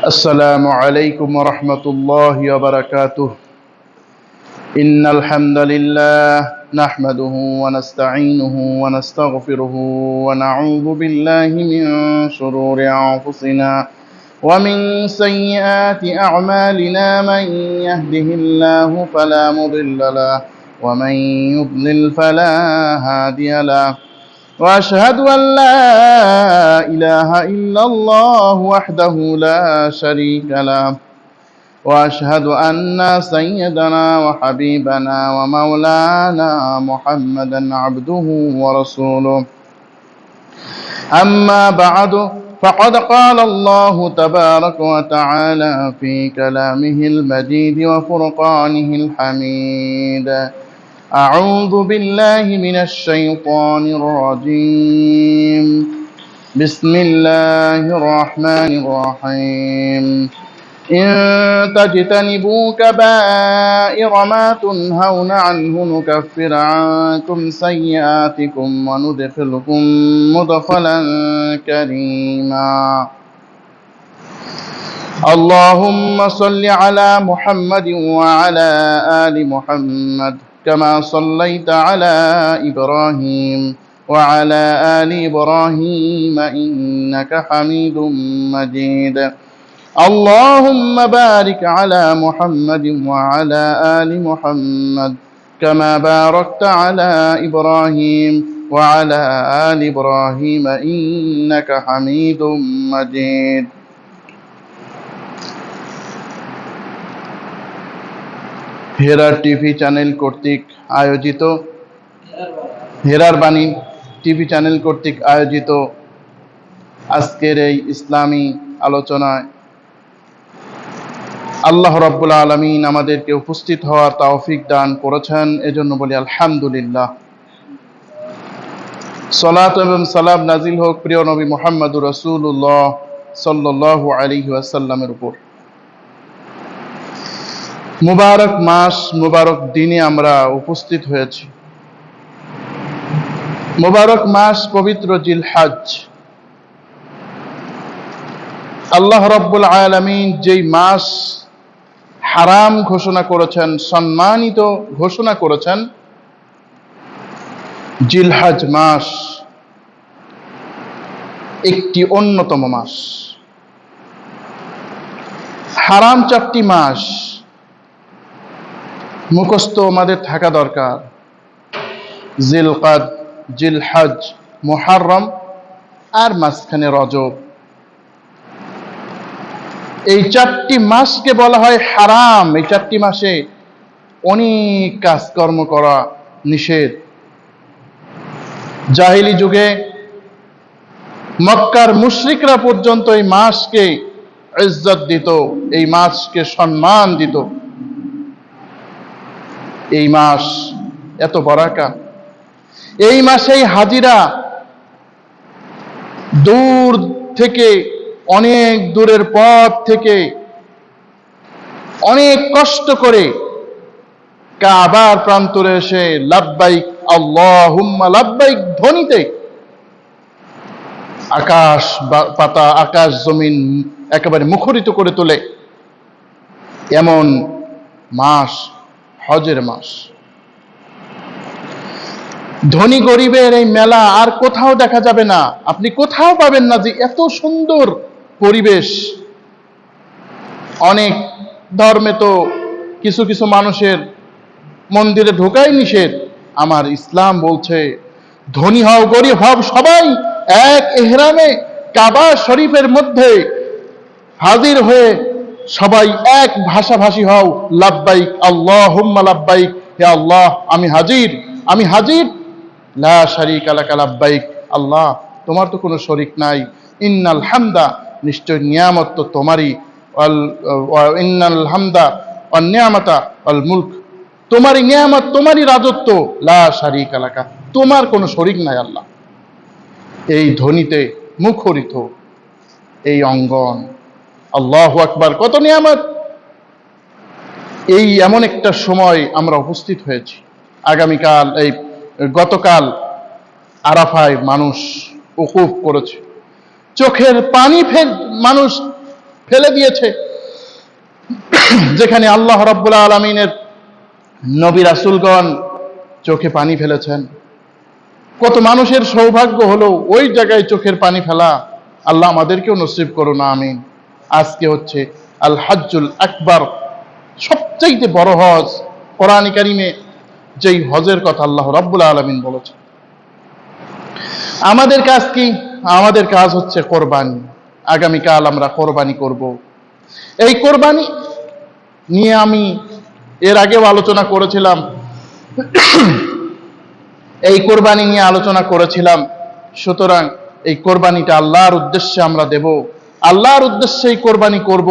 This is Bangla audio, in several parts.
السلام عليكم ورحمة الله وبركاته. إن الحمد لله نحمده ونستعينه ونستغفره ونعوذ بالله من شرور أنفسنا ومن سيئات أعمالنا. من يهده الله فلا مضل له ومن يضلل فلا هادي له، وأشهد أن لا إله إلا الله وحده لا شريك له، وأشهد أن سيدنا وحبيبنا ومولانا محمدا عبده ورسوله. أما بعد، فقد قال الله تبارك وتعالى في كلامه المجيد وفرقانه الحميد: أعوذ بالله من الشيطان الرجيم. بسم الله الرحمن الرحيم. إن تجتنبوا كبائر ما تنهون عنه نكفر عنكم سيئاتكم وندخلكم مدخلا كريما. اللهم صل على محمد وعلى آل محمد كما صليت على إبراهيم وعلى آل إبراهيم إنك حميد مجيد. اللهم بارك على محمد وعلى آل محمد كما باركت على إبراهيم وعلى آل إبراهيم إنك حميد مجيد. হেরার টিভি চ্যানেল কর্তৃক আয়োজিত হেরার বাণী টিভি চ্যানেল কর্তৃক আয়োজিত আজকের এই ইসলামী আলোচনায় আল্লাহ রাব্বুল আলামিন আমাদেরকে উপস্থিত হওয়ার তৌফিক দান করেছেন, এজন্য বলি আলহামদুলিল্লাহ। সালাত এবং সালাম নাজিল হোক প্রিয় নবী মুহাম্মদুর রাসূলুল্লাহ সাল্লাল্লাহু আলাইহি ওয়াসাল্লামের উপর। মুবারক মাস, মুবারক দিনে আমরা উপস্থিত হয়েছি। মুবারক মাস পবিত্র জিলহজ। আল্লাহ রাব্বুল আলামিন যেই মাস হারাম ঘোষণা করেছেন, সম্মানিত ঘোষণা করেছেন, জিলহজ মাস একটি অন্যতম মাস। হারাম 4টি মাস মুখস্থ আমাদের থাকা দরকার: জিলকাদ, জিলহজ, মুহররম আর মাঝখানে রজব। এই 4টি মাসকে বলা হয় হারাম। এই 4টি মাসে অনেক কাজকর্ম করা নিষেধ। জাহিলি যুগে মক্কার মুশরিকরা পর্যন্ত এই মাসকে ইজ্জত দিত, এই মাসকে সম্মান দিত। এই মাস এত বারাকা। এই মাসেই হাজিরা দূর থেকে, অনেক দূরের পথ থেকে অনেক কষ্ট করে কাবার প্রান্তরে এসে লাব্বাইক আল্লাহুম্মা লাব্বাইক ধ্বনিতে আকাশ পাতা, আকাশ জমিন একেবারে মুখরিত করে তোলে। এমন মাস হজের মাস। ধনী গরিবের এই মেলা আর কোথাও দেখা যাবে না। আপনি কোথাও পাবেন না যে এত সুন্দর পরিবেশ। অনেক ধর্মে তো কিছু কিছু মানুষের মন্দিরে ঢোকাই নিষেধ। আমার ইসলাম বলছে ধনী হও গরিব হও সবাই এক ইহরামে কাবা শরীফের মধ্যে হাজির হয়ে সবাই এক ভাষাভাষী হও, লাব্বাইক আল্লাহুম্মা লাব্বাইক, হে আল্লাহ আমি হাজির, আমি হাজির। লা শারীকা লাকা লাব্বাইক, আল্লাহ তোমার তো কোনো শরীক নাই। ইন্নাল হামদা, নিশ্চয় নিয়ামত তো তোমারই। ইন্নাল হামদা ওয়ান নিয়ামাতা ওয়াল মুলক, তোমারই নিয়ামত, তোমারই রাজত্ব। লা শারীকা লাকা, তোমার কোনো শরীক নাই আল্লাহ। এই ধ্বনিতে মুখরিত এই অঙ্গন। আল্লাহু আকবার, কত নিয়ামত। এই এমন একটা সময় আমরা উপস্থিত হয়েছি। আগামীকাল, এই গতকাল আরাফায় মানুষ উকুফ করেছে। চোখের পানি মানুষ ফেলে দিয়েছে, যেখানে আল্লাহ রাব্বুল আলামিনের নবী রাসূলগণ চোখে পানি ফেলেছেন। কত মানুষের সৌভাগ্য হলো ওই জায়গায় চোখের পানি ফেলা। আল্লাহ আমাদেরকেও নসিব করুন, আমিন। আজকে হচ্ছে আল হজ্জুল আকবার, সবচেয়ে বড় হজ। কোরআন কারীমে যেই হজের কথা আল্লাহ রাব্বুল আলামিন বলেছেন। আমাদের কাজ কি? আমাদের কাজ হচ্ছে কোরবানি। আগামীকাল আমরা কোরবানি করব। এই কোরবানি নিয়ে আমি এর আগেও আলোচনা করেছিলাম, এই কোরবানি নিয়ে আলোচনা করেছিলাম। সুতরাং এই কোরবানিটা আল্লাহর উদ্দেশ্যে আমরা দেব, আল্লাহর উদ্দেশ্যে এই কোরবানি করব।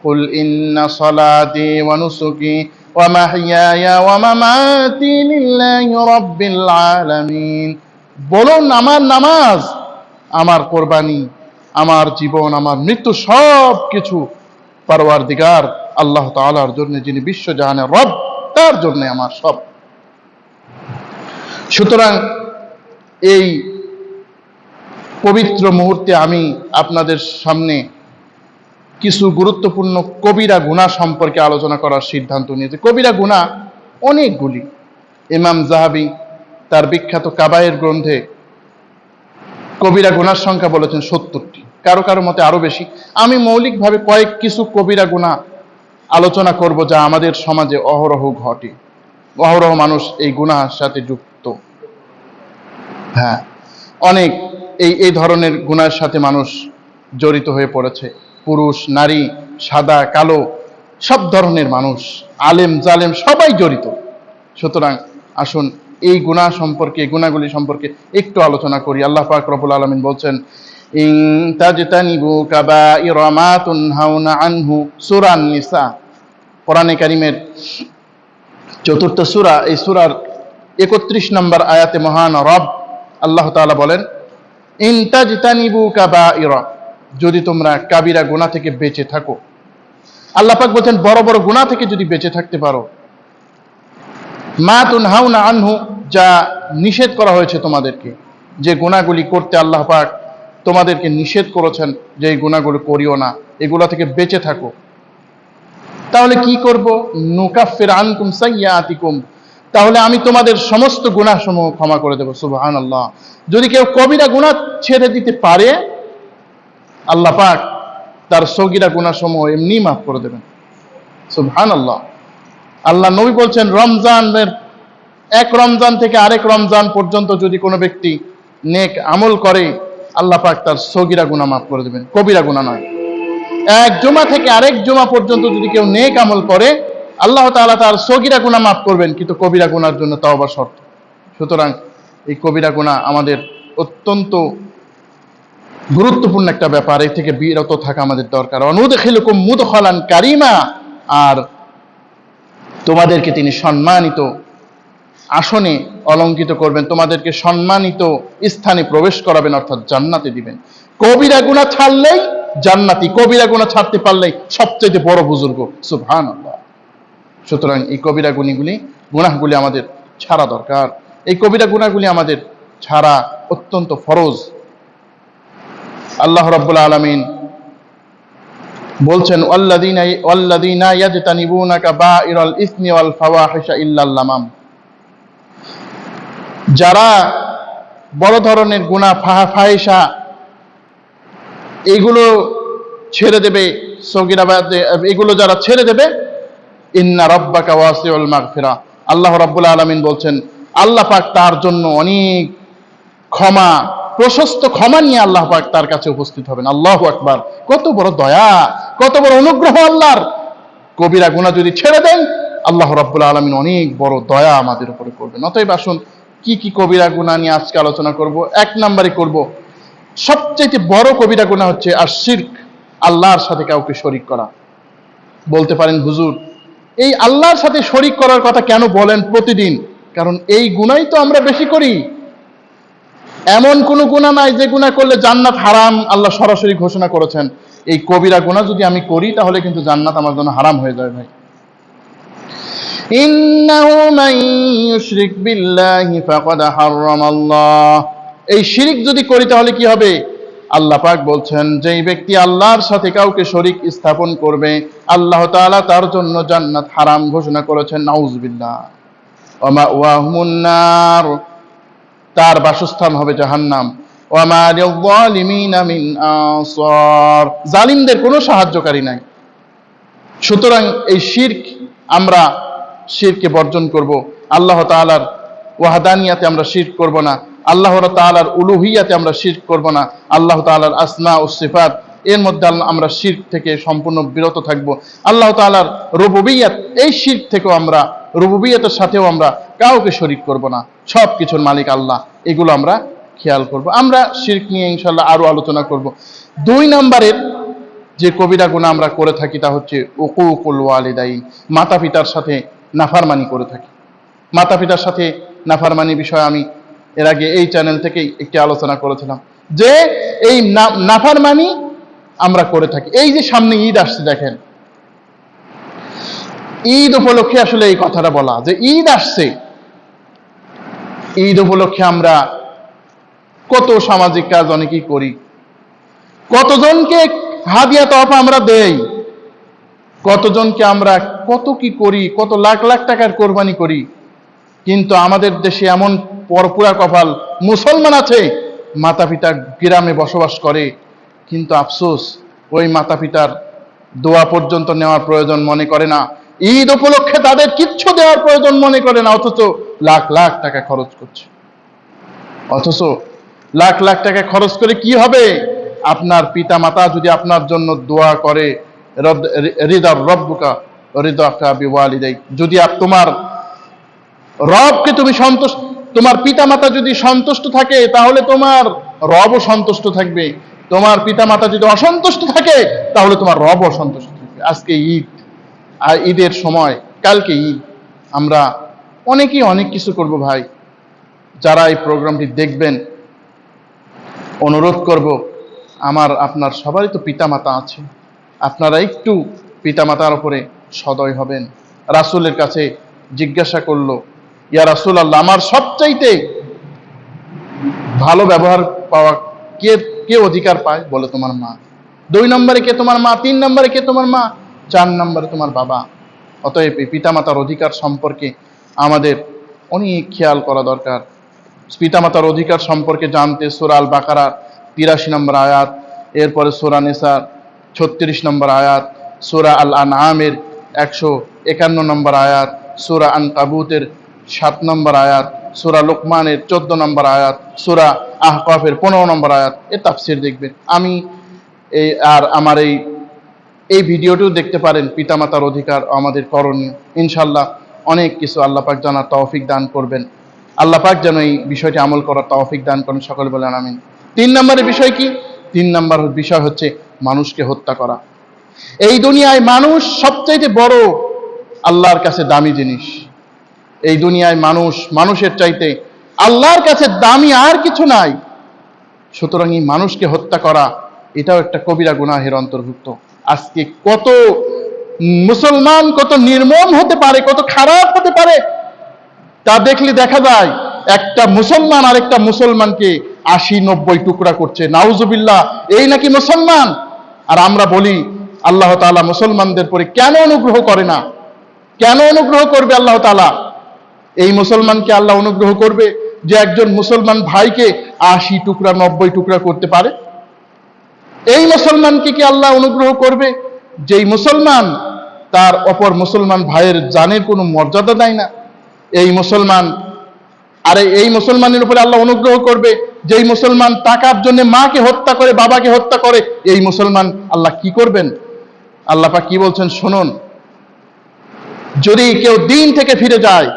কুল ইন্না সালাতি ওয়া নুসুকি ওয়া মাহইয়ায়া ওয়া মামাতি লিল্লাহি রাব্বিল আলামিন। বলুন, আমার নামাজ, আমার কোরবানি, আমার জীবন, আমার মৃত্যু সব কিছু পরওয়ারদিগার আল্লাহ তাআলার জন্য, যিনি বিশ্বজাহানের রব, তার জন্য আমার সব। সুতরাং এই পবিত্র মুহূর্তে আমি আপনাদের সামনে কিছু গুরুত্বপূর্ণ কবিরা গুনাহ সম্পর্কে আলোচনা করার সিদ্ধান্ত নিয়েছি। কবিরা গুনাহ অনেকগুলি। ইমাম যাহাবী তার বিখ্যাত কাবায়ের গ্রন্থে কবিরা গুনার সংখ্যা বলেছেন 70টি, কারো কারো মতে আরো বেশি। আমি মৌলিকভাবে কয়েক কিছু কবিরা গুনাহ আলোচনা করব যা আমাদের সমাজে অহরহ ঘটে। অহরহ মানুষ এই গুনাহের সাথে যুক্ত। হ্যাঁ, অনেক এই ধরনের গুনাহের সাথে মানুষ জড়িত হয়ে পড়েছে। পুরুষ, নারী, সাদা, কালো, সব ধরনের মানুষ, আলেম জালেম সবাই জড়িত। সুতরাং আসুন এই গুনাহ সম্পর্কে, গুনাহগুলি সম্পর্কে একটু আলোচনা করি। আল্লাহ পাক রব্বুল আলামিন বলছেন, ইন তাজতানিবু কাবাইরা মা তুনহাউনা আনহু, সূরা নিসা, কোরআনে কারীমের 4th সূরা। এই সূরার 31 নম্বর আয়াতে মহান রব আল্লাহ তাআলা বলেন, ইন তাজতানিবু কাবাইরা, যদি তোমরা কাবিরা গুনাহ থেকে বেঁচে থাকো। আল্লাহ পাক বলছেন, বড় বড় গুনাহ থেকে যদি বেঁচে থাকতে পারো। মা তুনহাউনা আনহু, যা নিষেধ করা হয়েছে তোমাদেরকে, যে গুনাহগুলি করতে আল্লাহ পাক তোমাদেরকে নিষেধ করেছেন, যে এই গুনাহগুলো করিও না, এগুলা থেকে বেঁচে থাকো। তাহলে কি করব? নুকাফির আনকুম সাইয়্যাতিকুম, তাহলে আমি তোমাদের সমস্ত গুনাহসমূহ ক্ষমা করে দেব। সুবহানাল্লাহ। যদি কেউ কবিরা গুনাহ ছেড়ে দিতে পারে, আল্লাহ পাক তার সগীরা গুনাহসমূহ এমনি মাফ করে দেবেন। সুবহানাল্লাহ। আল্লাহ নবী বলছেন, রমজানের এক রমজান থেকে আরেক রমজান পর্যন্ত যদি কোনো ব্যক্তি নেক আমল করে, আল্লাহ পাক তার সগীরা গুনাহ মাফ করে দেবেন, কবিরা গুনাহ নয়। এক জুমা থেকে আরেক জুমা পর্যন্ত যদি কেউ নেক আমল করে, আল্লাহ তাআলা তার সগীরা গুনাহ মাফ করবেন, কিন্তু কবিরা গুনার জন্য তওবা শর্ত। সুতরাং এই কবিরা গুনাহ আমাদের অত্যন্ত গুরুত্বপূর্ণ একটা ব্যাপার, এই থেকে বিরত থাকা আমাদের দরকার। অনুদখিলুকুম মুদখালান কারীমা, আর তোমাদেরকে তিনি সম্মানিত আসনে অলঙ্কিত করবেন, তোমাদেরকে সম্মানিত স্থানে প্রবেশ করাবেন, অর্থাৎ জান্নাতে দিবেন। কবিরা গুনাহ ছাড়লেই জান্নাতি, কবিরা গুনাহ ছাড়তে পারলেই সবচেয়ে বড় বুজুর্গ। সুবহানাল্লাহ। সুতরাং এই কবিরা গুনাহগুলি আমাদের ছাড়া দরকার। এই কবিরা গুনাহগুলি আমাদের ছাড়া অত্যন্ত ফরজ। আল্লাহ রাব্বুল আলামিন বলছেন, ওয়াল্লাযীনা ইয়াজতানিবুনা কাবাইরাল ইসমি ওয়াল ফাওয়াহিশা ইল্লাল লামাম, যারা বড় ধরনের গুনাহ ফাহিশা এগুলো ছেড়ে দেবে, সগীরা এগুলো যারা ছেড়ে দেবে, ইন্না রাব্বাকা ওয়াসিউল মাগফিরা, আল্লাহ রাব্বুল আলামিন বলছেন, আল্লাহ পাক তার জন্য অনেক ক্ষমা, প্রশস্ত ক্ষমা নিয়ে আল্লাহ পাক তার কাছে উপস্থিত হবেন। আল্লাহু আকবার। কত বড় দয়া, কত বড় অনুগ্রহ আল্লাহর। কবিরা গুনাহ যদি ছেড়ে দেন, আল্লাহ রাব্বুল আলামিন অনেক বড় দয়া আমাদের উপরে করবেন। অতএব আসুন কি কি কবিরা গুনাহ নিয়ে আজকে আলোচনা করব। এক নম্বরে করব, সবচেয়ে বড় কবিরা গুনাহ হচ্ছে আর শিরক, আল্লাহর সাথে কাউকে শরীক করা। বলতে পারেন, হুজুর এই আল্লাহর সাথে শরীক করার কথা কেন বলেন প্রতিদিন? কারণ এই গুনাহই তো আমরা বেশি করি। এমন কোন গুনাহ নাই যে গুনাহ করলে জান্নাত হারাম, আল্লাহ সরাসরি ঘোষণা করেছেন। এই কবিরা গুনাহ যদি আমি করি, তাহলে কিন্তু জান্নাত আমার জন্য হারাম হয়ে যাবে। ভাই, ইন্নাহু মান ইউশরিক বিল্লাহি ফাকাদ হারামাল্লাহ, এই শিরক যদি করি তাহলে কি হবে? আল্লাহ পাক বলছেন, যেই ব্যক্তি আল্লাহর সাথে কাউকে শরীক স্থাপন করবে, আল্লাহ তাআলা তার জন্য জান্নাত হারাম ঘোষণা করেছেন। নাউজুবিল্লাহ। ওয়া মাওয়াহুমুন নার, তার বাসস্থান হবে জাহান্নাম। ওয়া মা লিয-যালিমিনা মিন আনসার, জালিমদের কোনো সাহায্যকারী নাই। সুতরাং এই শিরক, আমরা শিরকে বর্জন করব। আল্লাহ তাআলার ওয়াহদানিয়াতে আমরা শিরক করব না, আল্লাহ তাআলার উলুহিয়াতে আমরা শিরক করব না, আল্লাহ তাআলার আসমা ও সিফাত এর মধ্যে আমরা শিরক থেকে সম্পূর্ণ বিরত থাকব। আল্লাহ তাআলার রুবুবিয়্যাত, এই শিরক থেকেও আমরা, রুবুবিয়্যাতের সাথেও আমরা কাউকে শরীক করব না। সব কিছুর মালিক আল্লাহ, এগুলো আমরা খেয়াল করব। আমরা শিরক নিয়ে ইনশাআল্লাহ আরো আলোচনা করব। 2 নম্বরের যে কবিরা গুনাহ আমরা করে থাকি তা হচ্ছে উকুকুল ওয়ালিদাইন, মাতা পিতার সাথে নাফরমানি করে থাকি। মাতা পিতার সাথে নাফরমানি বিষয়ে আমি এর আগে এই চ্যানেল থেকেই একটি আলোচনা করেছিলাম, যে এই নাফরমানি আমরা করে থাকি। এই যে সামনে ঈদ আসছে, দেখেন ঈদ উপলক্ষে আসলে এই কথাটা বলা, যে ঈদ আসছে, ঈদ উপলক্ষে আমরা কত সামাজিক কাজ অনেকেই করি, কতজনকে হাদিয়া তোহফা আমরা দেই, কতজনকে আমরা কত কি করি, কত লাখ লাখ টাকার কোরবানি করি। কিন্তু আমাদের দেশে এমন পরপুরা কপাল মুসলমান আছে, মাতা পিতা গ্রামে বসবাস করে, কিন্তু আফসোস ওই মাতা পিতার দোয়া পর্যন্ত নেওয়ার প্রয়োজন মনে করে না, ঈদ উপলক্ষে তাদের কিচ্ছু দেওয়ার প্রয়োজন মনে করে না, অথচ লাখ লাখ টাকা খরচ করছে। অথচ লাখ লাখ টাকা খরচ করে কি হবে? আপনার পিতা মাতা যদি আপনার জন্য দোয়া করে, রিদা রব্বুকা রিদাকা বিওয়ালিদাইক, যদি তোমার রবকে তুমি সন্তুষ্ট, তোমার পিতা মাতা যদি সন্তুষ্ট থাকে, তাহলে তোমার রবও সন্তুষ্ট থাকবে। তোমার পিতা মাতা যদি অসন্তুষ্ট থাকে, তাহলে তোমার রবও অসন্তুষ্ট থাকবে। আজকে ঈদ, আর ঈদের সময়, কালকে ঈদ, আমরা অনেকেই অনেক কিছু করব ভাই। যারা এই প্রোগ্রামটি দেখবেন, অনুরোধ করব, আপনার সবারই তো পিতামাতা আছে, আপনারা একটু পিতামাতার উপরে সদয় হবেন। রাসূলের কাছে জিজ্ঞাসা করলো, ইয়া রাসূলুল্লাহ, আমার সবচাইতে ভালো ব্যবহার পাওয়া কে অধিকার পায়? বলে তোমার মা। 2 নম্বরে কে তোমার মা, 3 নম্বরে কে তোমার মা, 4 নম্বরে তোমার বাবা। অতএব এই পিতামাতার অধিকার সম্পর্কে আমাদের অনেক খেয়াল করা দরকার। পিতামাতার অধিকার সম্পর্কে জানতে সূরা আল বাকারার 83 নম্বর আয়াত, এরপরে সূরা নিসার 36 নম্বর আয়াত, সূরা আল আনআমের 151 নম্বর আয়াত, সূরা আনকাবুতের 7 নম্বর আয়াত, সূরা লোকমানের 14 নম্বর আয়াত, সূরা আহকাফের 15 নম্বর আয়াত, এর তাফসীর দেখবেন। আমি আমার এই ভিডিওটিও দেখতে পারেন, পিতামাতার অধিকার আমাদের করণীয়। ইনশাআল্লাহ অনেক কিছু আল্লাহ পাক জানার তৌফিক দান করবেন। আল্লাহ পাক যেন এই বিষয়টি আমল করার তৌফিক দান করেন, সকলে বলেন আমিন। 3 নম্বরের বিষয় কি? 3 নম্বর বিষয় হচ্ছে মানুষকে হত্যা করা। এই দুনিয়ায় মানুষ সবচাইতে বড় আল্লাহর কাছে দামি জিনিস। এই দুনিয়ায় মানুষের চাইতে আল্লাহর কাছে দামি আর কিছু নাই। সুতরাং এই মানুষকে হত্যা করা, এটাও একটা কবিরা গুনাহের অন্তর্ভুক্ত। আজকে কত মুসলমান কত নির্মম হতে পারে, কত খারাপ হতে পারে, তা দেখলে দেখা যায় একটা মুসলমান আরেকটা মুসলমানকে 80-90 টুকরা করছে। নাউজুবিল্লাহ, এই নাকি মুসলমান? আর আমরা বলি আল্লাহ তাআলা মুসলমানদের পরে কেন অনুগ্রহ করে না? কেন অনুগ্রহ করবে আল্লাহ তাআলা? এই মুসলমানকে আল্লাহ অনুগ্রহ করবে যে একজন মুসলমান ভাইকে 80 টুকরা 90 টুকরা করতে পারে? এই মুসলমানকে কি আল্লাহ অনুগ্রহ করবে যেই মুসলমান তার অপর মুসলমান ভাইয়ের জানের কোনো মর্যাদা দেয় না? এই মুসলমানের উপরে আল্লাহ অনুগ্রহ করবে যেই মুসলমান টাকার জন্য মাকে হত্যা করে, বাবাকে হত্যা করে? এই মুসলমান আল্লাহ কি করবেন? আল্লাহ পাক কি বলছেন শুনুন, যদি কেউ দিন থেকে ফিরে যায়,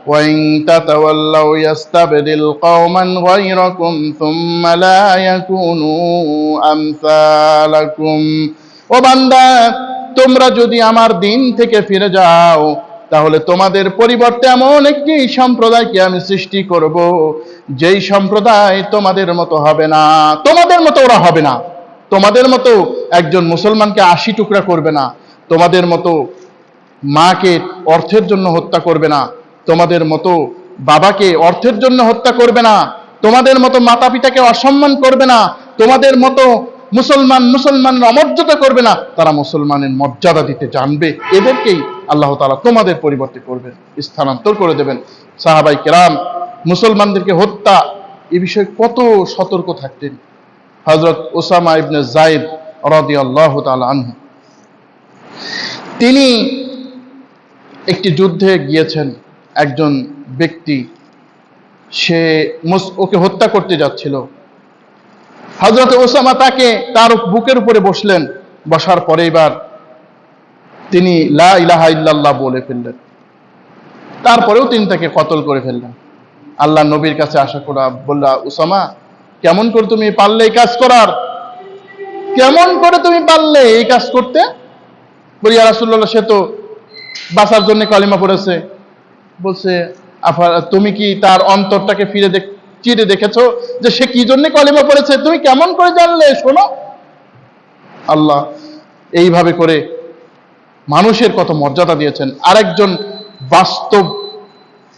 ওয়াইন তাতাওয়াল্লাউ ইয়াস্তাবদিল কওমান গায়রাকুম সুম্মা লা ইয়াকুনু আমসালাকুম। ও বান্দা, তোমরা যদি আমার দিন থেকে ফিরে যাও, তাহলে তোমাদের পরিবর্তে এমন একটি সম্প্রদায়কে আমি সৃষ্টি করব, যেই সম্প্রদায় তোমাদের মতো হবে না। তোমাদের মতো ওরা হবে না। তোমাদের মতো একজন মুসলমানকে 80 টুকরা করবে না। তোমাদের মতো মাকে অর্থের জন্য হত্যা করবে না। তোমাদের মতো বাবাকে অর্থের জন্য হত্যা করবে না। তোমাদের মতো মাতা পিতাকে অসম্মান করবে না। তোমাদের মতো মুসলমানের অমর্যাদা করবে না, তারা মুসলমানের মর্যাদা দিতে জানবে, এদেরকেই আল্লাহ তাআলা তোমাদের পরিবর্তে করবেন, স্থানান্তর করে দেবেন। সাহাবাই কেরাম মুসলমানদেরকে হত্যা এ বিষয়ে কত সতর্ক থাকতেন। হযরত উসামা ইবনে যায়েদ রাদিয়াল্লাহু তাআলা আনহু, তিনি একটি যুদ্ধে গিয়েছেন। একজন ব্যক্তি সে ওকে হত্যা করতে যাচ্ছিল। হযরত ওসামা তাকে তার বুকের উপরে বসলেন। বসার পরে এবার তিনি লা ইলাহা ইল্লাল্লাহ বলে ফেললেন। তারপরেও তিনি তাকে কতল করে ফেললেন। আল্লাহ নবীর কাছে আশা করা বলল, ওসামা কেমন করে তুমি পারলে এই কাজ করার? কেমন করে তুমি পারলে এই কাজ করতে? বলি, ইয়া রাসূলুল্লাহ, সে তো বাঁচার জন্য কালিমা পড়েছে। বলছে, তুমি কি তার অন্তরটাকে চিরে দেখেছো যে সে কি জন্য কালিমা পড়েছে? তুমি কেমন করে জানলে? শোনো, আল্লাহ এইভাবে করে মানুষের কত মর্যাদা দিয়েছেন। আরেকজন বাস্তব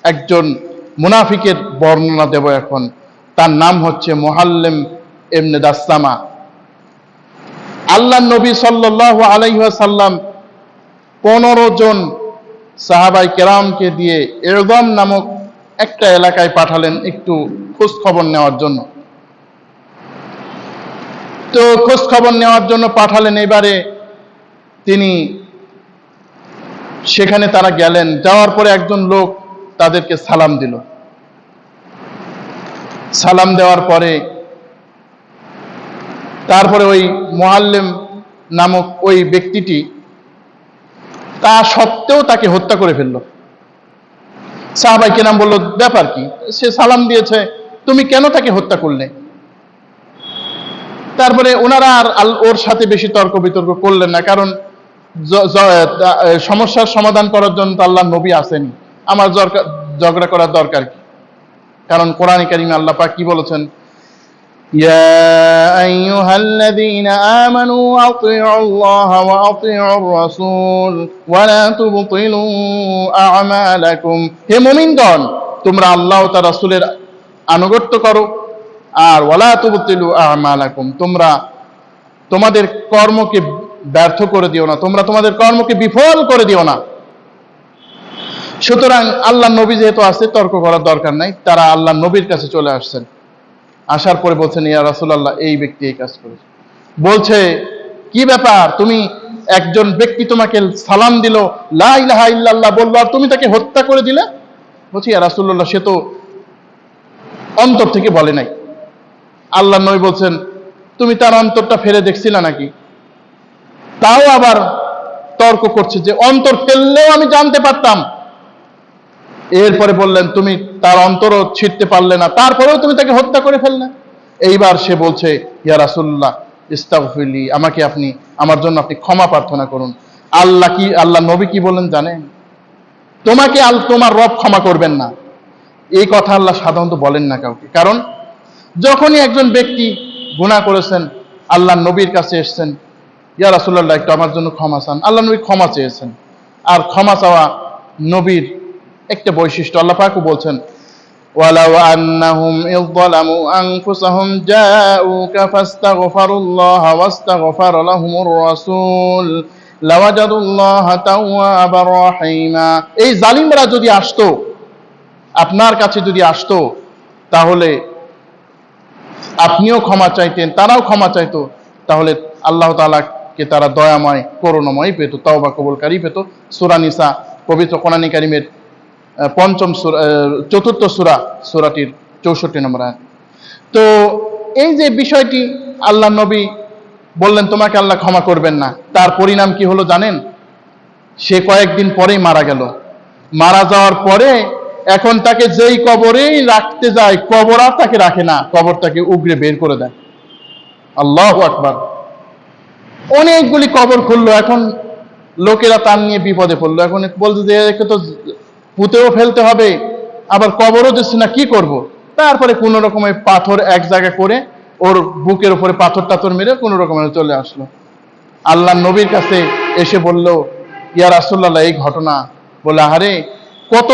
একজন মুনাফিকের বর্ণনা দেব এখন। তার নাম হচ্ছে মুহাল্লিম ইবনে দাসসামা। আল্লাহর নবী সাল্লাল্লাহু আলাইহি ওয়াসাল্লাম 15 জন সাহাবাই কেরামকে দিয়ে ইরদাম নামক একটা এলাকায় পাঠালেন একটু খোঁজ খবর নেওয়ার জন্য। তো খোঁজ খবর নেওয়ার জন্য পাঠালেন। এবারে তিনি সেখানে তারা গেলেন। যাওয়ার পরে একজন লোক তাদেরকে সালাম দিল। সালাম দেওয়ার পরে তারপরে ওই মুহাল্লিম নামক ওই ব্যক্তিটি তা সত্ত্বেও তাকে হত্যা করে ফেলল। সাহাবাই কেরাম বলল, ব্যাপার কি? সে সালাম দিয়েছে, তুমি কেন তাকে হত্যা করলে? তারপরে ওনারা আর ওর সাথে বেশি তর্ক বিতর্ক করলেন না, কারণ সমস্যার সমাধান করার জন্য তো আল্লাহ নবী আসেনি। আমার ঝগড়া করার দরকার কি? কারণ কোরআনে কারিমে আল্লাহ পাক কি বলেছেন? ইয়া আইয়ুহাল্লাযীনা আমানু আতিউল্লাহা ওয়া আতিউর রাসূল ওয়া লা তুবতিলু আ'মালাকুম। হে মুমিনগণ, তোমরা আল্লাহ ও তার রাসূলের আনুগত্য করো, আর ওয়ালা তুবতিলু আ'মালাকুম, তোমরা তোমাদের কর্মকে ব্যর্থ করে দিও না, তোমরা তোমাদের কর্মকে বিফল করে দিও না। সুতরাং আল্লাহ নবী যেহেতু আছে, তর্ক করার দরকার নাই। তারা আল্লাহ নবীর কাছে চলে আসছেন। আসার পরে বলছেন, ইয়া রাসূলুল্লাহ, এই ব্যক্তি এই কাজ করেছে। বলছে, কি ব্যাপার? তুমি একজন ব্যক্তি তোমাকে সালাম দিল, লা ইলাহা ইল্লাল্লাহ বলল, আর তুমি তাকে হত্যা করে দিলে? বলছি, ইয়া রাসূলুল্লাহ, সে তো অন্তর থেকে বলে নাই। আল্লাহ নবী বলছেন, তুমি তার অন্তরটা ফেলে দেখছিলে নাকি? তাও আবার তর্ক করছে যে অন্তর ফেললেও আমি জানতে পারতাম। এরপরে বললেন, তুমি তার অন্তরও ছিঁড়তে পারলে না, তারপরেও তুমি তাকে হত্যা করে ফেললে। এইবার সে বলছে, ইয়া রাসূলুল্লাহ, ইস্তাগফিরলি, আমাকে আপনি, আমার জন্য আপনি ক্ষমা প্রার্থনা করুন। আল্লাহ নবী কি বলেন জানেন? তোমাকে তোমার রব ক্ষমা করবেন না। এই কথা আল্লাহ সাধারণত বলেন না কাউকে। কারণ যখনই একজন ব্যক্তি গুনাহ করেছেন, আল্লাহ নবীর কাছে এসেছেন, ইয়া রাসূলুল্লাহ, একটু আমার জন্য ক্ষমা চান। আল্লাহ নবী ক্ষমা চেয়েছেন। আর ক্ষমা চাওয়া নবীর একটা বৈশিষ্ট্য। আল্লাহ পাকও বলছেন, ওয়ালাউ আন্নাহুম ইয যালামু আনফুসাহুম জাউকা ফাস্তাগফিরুল্লাহ ওয়াস্তাগফার লাহুমুর রাসূল লাওয়াজাদুল্লাহা তাওয়াবার রাহিমা। এই জালিমরা যদি আসতো, আপনার কাছে যদি আসতো, তাহলে আপনিও ক্ষমা চাইতেন, তারাও ক্ষমা চাইতো, তাহলে আল্লাহ তাআলাকে তারা দয়াময়, করুণাময় পেত, তওবা কবুলকারী পেত। সূরা নিসা, পবিত্র কোরআন কারীমের 4th সূরা, সূরাটির 64 নম্বর আয়াত। তো এই যে বিষয়টি আল্লাহ নবী বললেন, তোমাকে আল্লাহ ক্ষমা করবেন না, তার পরিণাম কি হলো জানেন? সে কয়েকদিন পরেই মারা গেল। মারা যাওয়ার পরে এখন তাকে যেই কবরেই রাখতে যায়, কবর আর তাকে রাখে না, কবরটাকে উগরে বের করে দেয়। আল্লাহু আকবার। অনেকগুলি কবর খুললো। এখন লোকেরা তার নিয়ে বিপদে পড়লো। এখন বলছে যে একে তো পুঁতেও ফেলতে হবে, আবার কবরও দিচ্ছে না, কি করব? তারপরে কোন রকমে পাথর এক জায়গায় করে ওর বুকের উপরে পাথর টাথর মেরে কোন রকমে চলে আসলো। আল্লাহ নবীর কাছে এসে বলল, ইয়া রাসূলুল্লাহ, এই ঘটনা। বলে, আরে কত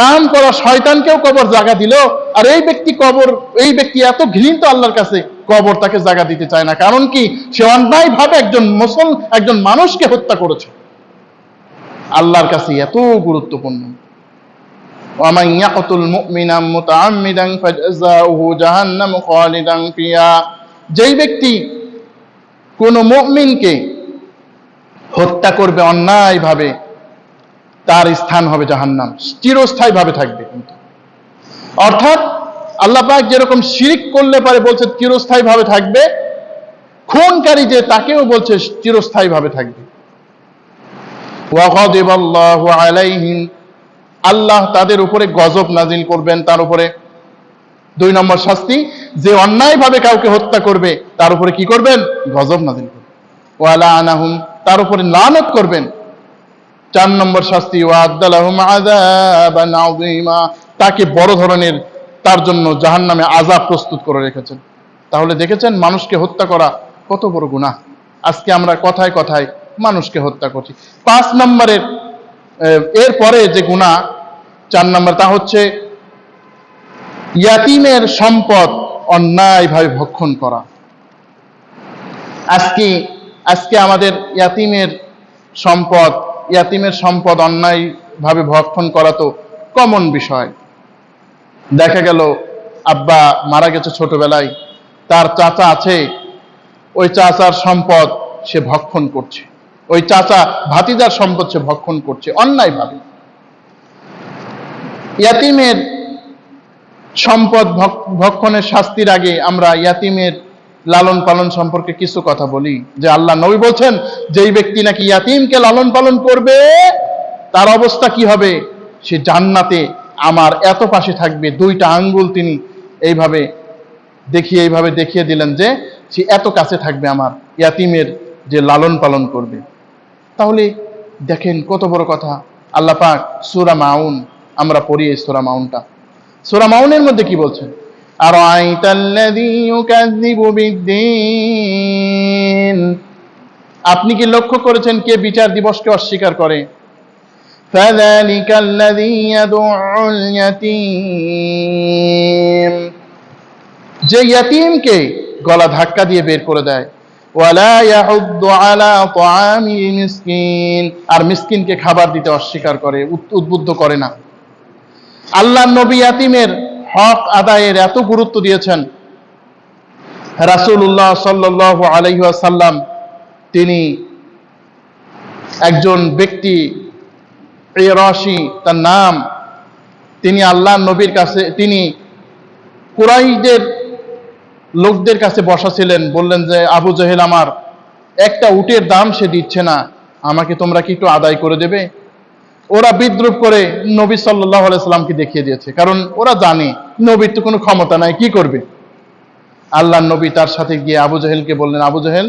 নাম করা শয়তানকেও কবর জায়গা দিল, আর এই ব্যক্তি এত ঘৃণিত আল্লাহর কাছে, কবর তাকে জায়গা দিতে চায় না। কারণ কি? সে অন্যায়ভাবে একজন মানুষকে হত্যা করেছে। আল্লাহর কাছে এত গুরুত্বপূর্ণ। ومن يقتل مؤمنا متعمدا فجزاؤه جهنم خالدا فيها, যেই ব্যক্তি কোন মুমিনকে হত্যা করবে অন্যায়ভাবে, তার স্থান হবে জাহান্নাম, চিরস্থায়ীভাবে থাকবে। কিন্তু অর্থাৎ আল্লাহ পাক যেরকম শিরক করলে পারে বলছে চিরস্থায়ীভাবে থাকবে, খুনকারী যে তাকেও বলছে চিরস্থায়ীভাবে থাকবে। وغضب الله عليهم, আল্লাহ তাদের উপরে গজব নাজিল করবেন, তার উপরে। 2 নম্বর শাস্তি, যে অন্যায়ভাবে কাউকে হত্যা করবে তার উপরে কি করবেন? গজব নাজিল করবেন। ওয়ালাআনাহুম, তার উপরে লানত করবেন। 4 নম্বর শাস্তি, ওয়া'আদ্দালাহুম আযাবান আযীমা, তাকে বড় ধরনের তার জন্য জাহান্নামে আযাব প্রস্তুত করে রেখেছেন। তাহলে দেখেছেন মানুষকে হত্যা করা কত বড় গুনাহ। আজকে আমরা কথায় কথায় মানুষকে হত্যা করছি। 5 নম্বরের এরপরে যে গুনাহ 4 নম্বর, তা হচ্ছে ইয়াতীমের সম্পদ অন্যায়ভাবে ভক্ষণ করা। আজকে আমাদের ইয়াতীমের সম্পদ অন্যায়ভাবে ভক্ষণ করা তো কমন বিষয়। দেখা গেল আব্বা মারা গেছে ছোটবেলায়, তার চাচা আছে, ওই চাচার সম্পদ সে ভক্ষণ করছে, ওই চাচা ভাতিজার সম্পদ সে ভক্ষণ করছে অন্যায়ভাবে। ইয়াতীমের সম্পদ ভক্ষণের শাস্তির আগে আমরা ইয়াতীমের লালন পালন সম্পর্কে কিছু কথা বলি। যে আল্লাহ নবী বলছেন, যেই ব্যক্তি নাকি ইয়াতীমকে লালন পালন করবে তার অবস্থা কি হবে? সে জান্নাতে আমার এত পাশে থাকবে। 2টা আঙ্গুল তিনি এইভাবে দেখিয়ে দিলেন যে সে এত কাছে থাকবে আমার, ইয়াতীমের যে লালন পালন করবে। তাহলে দেখেন কত বড় কথা। আল্লাহ পাক সূরা মাউন, আমরা পড়ি এই সূরা মাউনটা। সূরা মাউনের মধ্যে কি বলছেন? আরাআইতাল্লাযী ইউকাযযিবু বিদ্দীন, আপনি কি লক্ষ্য করেছেন কে বিচার দিবসকে অস্বীকার করে? ফাযালিকাল্লাযী ইয়াদউল ইয়াতীম, যে ইয়াতীমকে গলা ধাক্কা দিয়ে বের করে দেয়। ওয়ালা ইয়াহুদ্দু আলা তাআমিল মিসকিন, আর মিসকিনকে খাবার দিতে অস্বীকার করে, উদ্বুদ্ধ করে না। আল্লাহর নবী ইয়াতীমের হক আদায়ের এত গুরুত্ব দিয়েছেন। রাসূলুল্লাহ সাল্লাল্লাহু আলাইহি ওয়াসাল্লাম, তিনি একজন ব্যক্তি, ইরাশি তার নাম, তিনি আল্লাহর নবীর কাছে, তিনি কুরাইশদের লোকদের কাছে বসা ছিলেন। বললেন যে আবু জেহেল আমার একটা উটের দাম সে দিচ্ছে না, আমাকে তোমরা কি একটু আদায় করে দেবে? ওরা বিদ্রুপ করে নবী সাল্লাল্লাহু আলাইহি সাল্লামকে দেখিয়ে দিয়েছে, কারণ ওরা জানে নবীর তো কোনো ক্ষমতা নাই, কি করবে। আল্লাহর নবী তার সাথে গিয়ে আবু জেহেলকে বললেন, আবু জেহেল